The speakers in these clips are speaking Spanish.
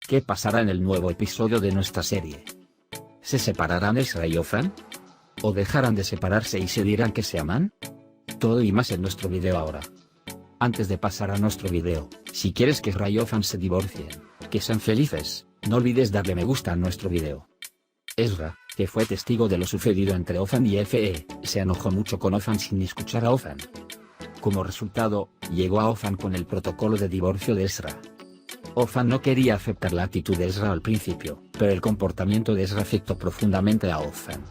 ¿Qué pasará en el nuevo episodio de nuestra serie? ¿Se separarán Ezra y Ofan? ¿O dejarán de separarse y se dirán que se aman? Todo y más en nuestro video ahora. Antes de pasar a nuestro video, si quieres que Ezra y Ofan se divorcien, que sean felices, no olvides darle me gusta a nuestro video. Ezra, que fue testigo de lo sucedido entre Ofan y Fe, se enojó mucho con Ofan sin escuchar a Ofan. Como resultado, llegó a Ofan con el protocolo de divorcio de Ezra. Ofan no quería aceptar la actitud de Ezra al principio, pero el comportamiento de Ezra afectó profundamente a Ofan.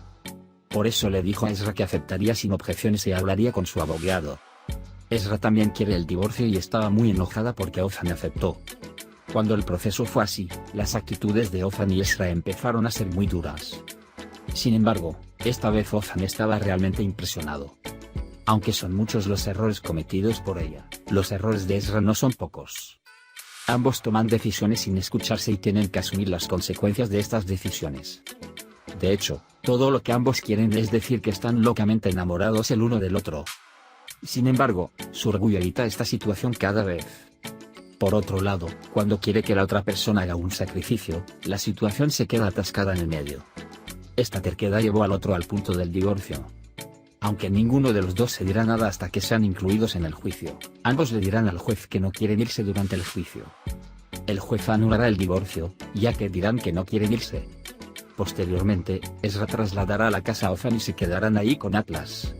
Por eso le dijo a Ezra que aceptaría sin objeciones y hablaría con su abogado. Ezra también quiere el divorcio y estaba muy enojada porque Ofan aceptó. Cuando el proceso fue así, las actitudes de Ofan y Ezra empezaron a ser muy duras. Sin embargo, esta vez Ofan estaba realmente impresionado. Aunque son muchos los errores cometidos por ella, los errores de Ezra no son pocos. Ambos toman decisiones sin escucharse y tienen que asumir las consecuencias de estas decisiones. De hecho, todo lo que ambos quieren es decir que están locamente enamorados el uno del otro. Sin embargo, su orgullo evita esta situación cada vez. Por otro lado, cuando quiere que la otra persona haga un sacrificio, la situación se queda atascada en el medio. Esta terquedad llevó al otro al punto del divorcio. Aunque ninguno de los dos se dirá nada hasta que sean incluidos en el juicio, ambos le dirán al juez que no quieren irse durante el juicio. El juez anulará el divorcio, ya que dirán que no quieren irse. Posteriormente, Ezra trasladará a la casa a Ofan y se quedarán ahí con Atlas.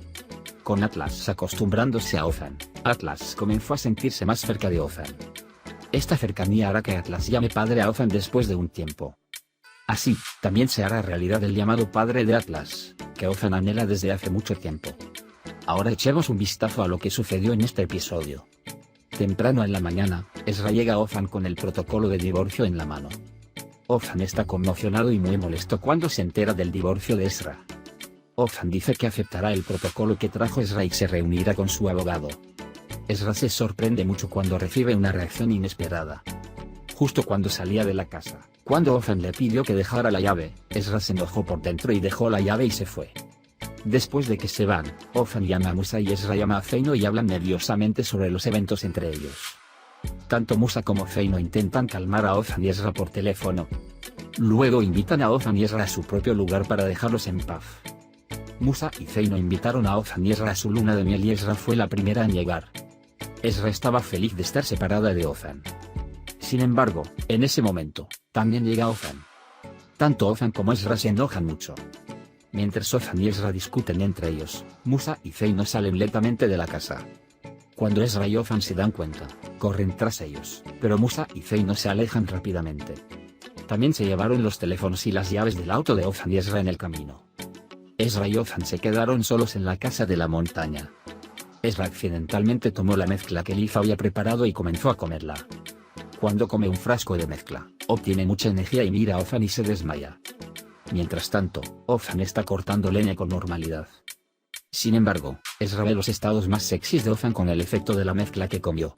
Con Atlas acostumbrándose a Ofan, Atlas comenzó a sentirse más cerca de Ofan. Esta cercanía hará que Atlas llame padre a Ofan después de un tiempo. Así, también se hará realidad el llamado padre de Atlas, que Ofan anhela desde hace mucho tiempo. Ahora echemos un vistazo a lo que sucedió en este episodio. Temprano en la mañana, Ezra llega a Ofan con el protocolo de divorcio en la mano. Ofan está conmocionado y muy molesto cuando se entera del divorcio de Ezra. Ofan dice que aceptará el protocolo que trajo Ezra y se reunirá con su abogado. Ezra se sorprende mucho cuando recibe una reacción inesperada. Justo cuando salía de la casa, cuando Ofan le pidió que dejara la llave, Ezra se enojó por dentro y dejó la llave y se fue. Después de que se van, Ofan llama a Musa y Ezra llama a Feino y hablan nerviosamente sobre los eventos entre ellos. Tanto Musa como Feino intentan calmar a Ofan y Ezra por teléfono. Luego invitan a Ofan y Ezra a su propio lugar para dejarlos en paz. Musa y Feino invitaron a Ofan y Ezra a su luna de miel y Ezra fue la primera en llegar. Ezra estaba feliz de estar separada de Ofan. Sin embargo, en ese momento, también llega Ofan. Tanto Ofan como Ezra se enojan mucho. Mientras Ofan y Ezra discuten entre ellos, Musa y Feino salen lentamente de la casa. Cuando Ezra y Ofan se dan cuenta, corren tras ellos, pero Musa y Feino se alejan rápidamente. También se llevaron los teléfonos y las llaves del auto de Ofan y Ezra en el camino. Ezra y Ofan se quedaron solos en la casa de la montaña. Ezra accidentalmente tomó la mezcla que Lifa había preparado y comenzó a comerla. Cuando come un frasco de mezcla, obtiene mucha energía y mira a Ofan y se desmaya. Mientras tanto, Ofan está cortando leña con normalidad. Sin embargo, Ezra ve los estados más sexys de Ofan con el efecto de la mezcla que comió.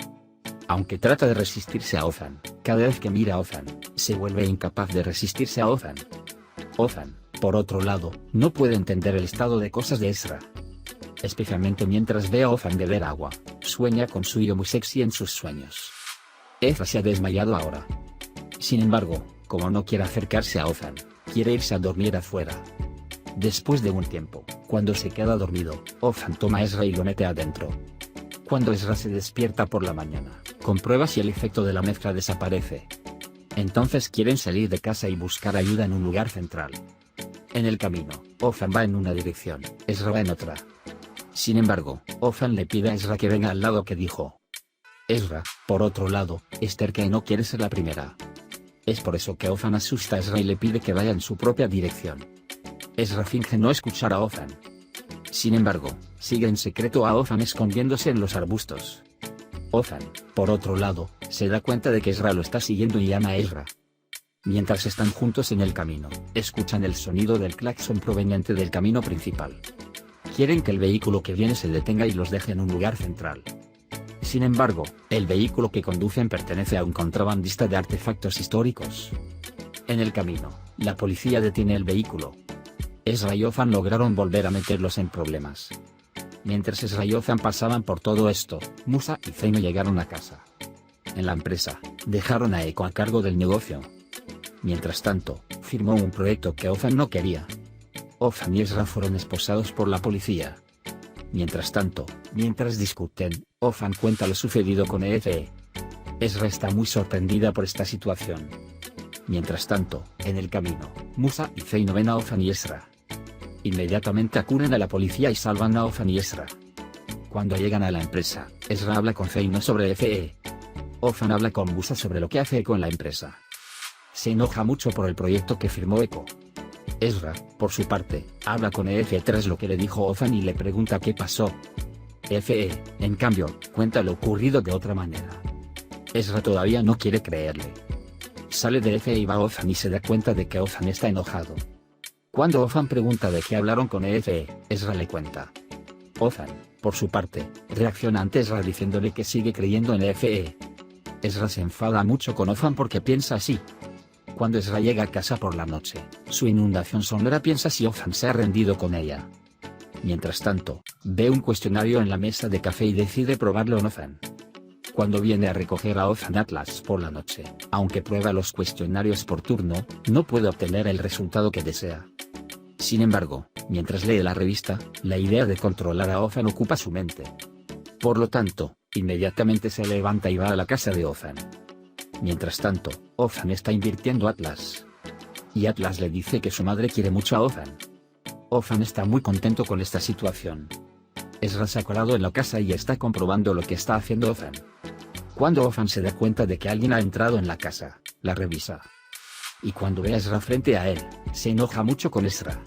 Aunque trata de resistirse a Ofan, cada vez que mira a Ofan, se vuelve incapaz de resistirse a Ofan. Ofan, por otro lado, no puede entender el estado de cosas de Ezra. Especialmente mientras ve a Ofan beber agua, sueña con su yo muy sexy en sus sueños. Ezra se ha desmayado ahora. Sin embargo, como no quiere acercarse a Ofan, quiere irse a dormir afuera. Después de un tiempo, cuando se queda dormido, Ofan toma a Ezra y lo mete adentro. Cuando Ezra se despierta por la mañana, comprueba si el efecto de la mezcla desaparece. Entonces quieren salir de casa y buscar ayuda en un lugar central. En el camino, Ofan va en una dirección, Ezra va en otra. Sin embargo, Ofan le pide a Ezra que venga al lado que dijo. Ezra, por otro lado, es terca y no quiere ser la primera. Es por eso que Ofan asusta a Ezra y le pide que vaya en su propia dirección. Ezra finge no escuchar a Ofan. Sin embargo, sigue en secreto a Ofan escondiéndose en los arbustos. Ofan, por otro lado, se da cuenta de que Ezra lo está siguiendo y llama a Ezra. Mientras están juntos en el camino, escuchan el sonido del claxon proveniente del camino principal. Quieren que el vehículo que viene se detenga y los deje en un lugar central. Sin embargo, el vehículo que conducen pertenece a un contrabandista de artefactos históricos. En el camino, la policía detiene el vehículo. Ezra y Ofan lograron volver a meterlos en problemas. Mientras Ezra y Ofan pasaban por todo esto, Musa y Feino llegaron a casa. En la empresa, dejaron a Eko a cargo del negocio. Mientras tanto, firmó un proyecto que Ozan no quería. Ozan y Ezra fueron esposados por la policía. Mientras tanto, mientras discuten, Ozan cuenta lo sucedido con EFE. Ezra está muy sorprendida por esta situación. Mientras tanto, en el camino, Musa y Zeino ven a Ozan y Ezra. Inmediatamente acuden a la policía y salvan a Ozan y Ezra. Cuando llegan a la empresa, Ezra habla con Zeino sobre EFE. Ozan habla con Musa sobre lo que hace con la empresa. Se enoja mucho por el proyecto que firmó Eko. Ezra, por su parte, habla con EFE tras lo que le dijo Ozan y le pregunta qué pasó. EFE, en cambio, cuenta lo ocurrido de otra manera. Ezra todavía no quiere creerle. Sale de EFE y va a Ozan y se da cuenta de que Ozan está enojado. Cuando Ozan pregunta de qué hablaron con EFE, Ezra le cuenta. Ozan, por su parte, reacciona ante Ezra diciéndole que sigue creyendo en EFE. Ezra se enfada mucho con Ozan porque piensa así. Cuando Ezra llega a casa por la noche, su inundación sonora piensa si Ozan se ha rendido con ella. Mientras tanto, ve un cuestionario en la mesa de café y decide probarlo en Ozan. Cuando viene a recoger a Ozan Atlas por la noche, aunque prueba los cuestionarios por turno, no puede obtener el resultado que desea. Sin embargo, mientras lee la revista, la idea de controlar a Ozan ocupa su mente. Por lo tanto, inmediatamente se levanta y va a la casa de Ozan. Mientras tanto, Ozan está invirtiendo Atlas. Y Atlas le dice que su madre quiere mucho a Ozan. Ozan está muy contento con esta situación. Ezra se ha colado en la casa y está comprobando lo que está haciendo Ozan. Cuando Ozan se da cuenta de que alguien ha entrado en la casa, la revisa. Y cuando ve a Ezra frente a él, se enoja mucho con Ezra.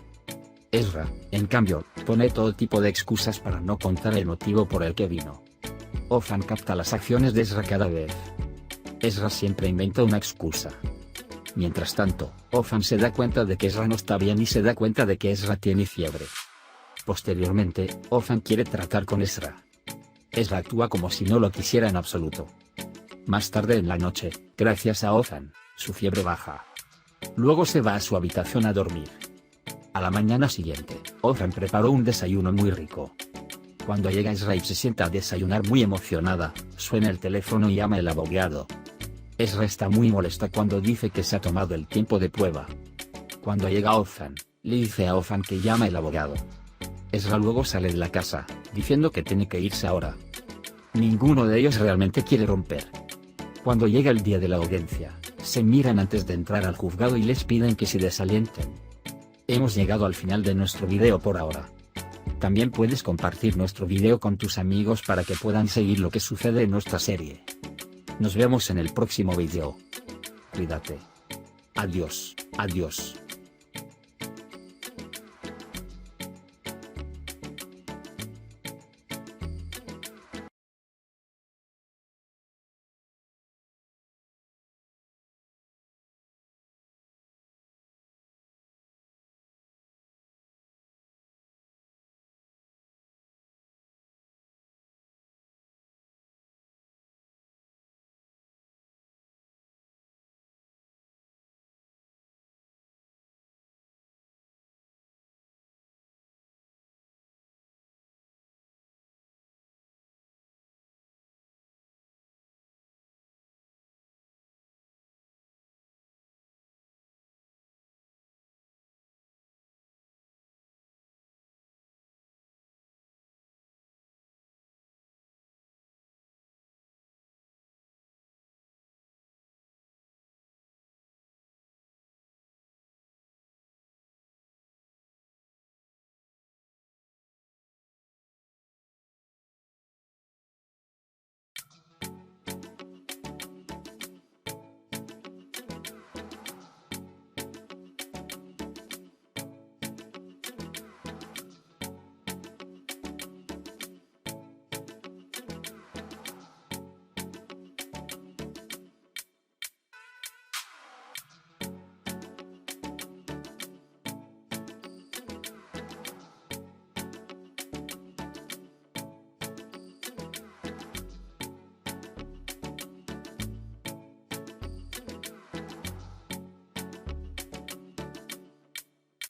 Ezra, en cambio, pone todo tipo de excusas para no contar el motivo por el que vino. Ozan capta las acciones de Ezra cada vez. Ezra siempre inventa una excusa. Mientras tanto, Ozan se da cuenta de que Ezra no está bien y se da cuenta de que Ezra tiene fiebre. Posteriormente, Ozan quiere tratar con Ezra. Ezra actúa como si no lo quisiera en absoluto. Más tarde en la noche, gracias a Ozan, su fiebre baja. Luego se va a su habitación a dormir. A la mañana siguiente, Ozan preparó un desayuno muy rico. Cuando llega Ezra y se sienta a desayunar muy emocionada, suena el teléfono y llama el abogado. Ezra está muy molesta cuando dice que se ha tomado el tiempo de prueba. Cuando llega Ozan, le dice a Ozan que llama el abogado. Ezra luego sale de la casa, diciendo que tiene que irse ahora. Ninguno de ellos realmente quiere romper. Cuando llega el día de la audiencia, se miran antes de entrar al juzgado y les piden que se desalienten. Hemos llegado al final de nuestro video por ahora. También puedes compartir nuestro video con tus amigos para que puedan seguir lo que sucede en nuestra serie. Nos vemos en el próximo video. Cuídate. Adiós, adiós.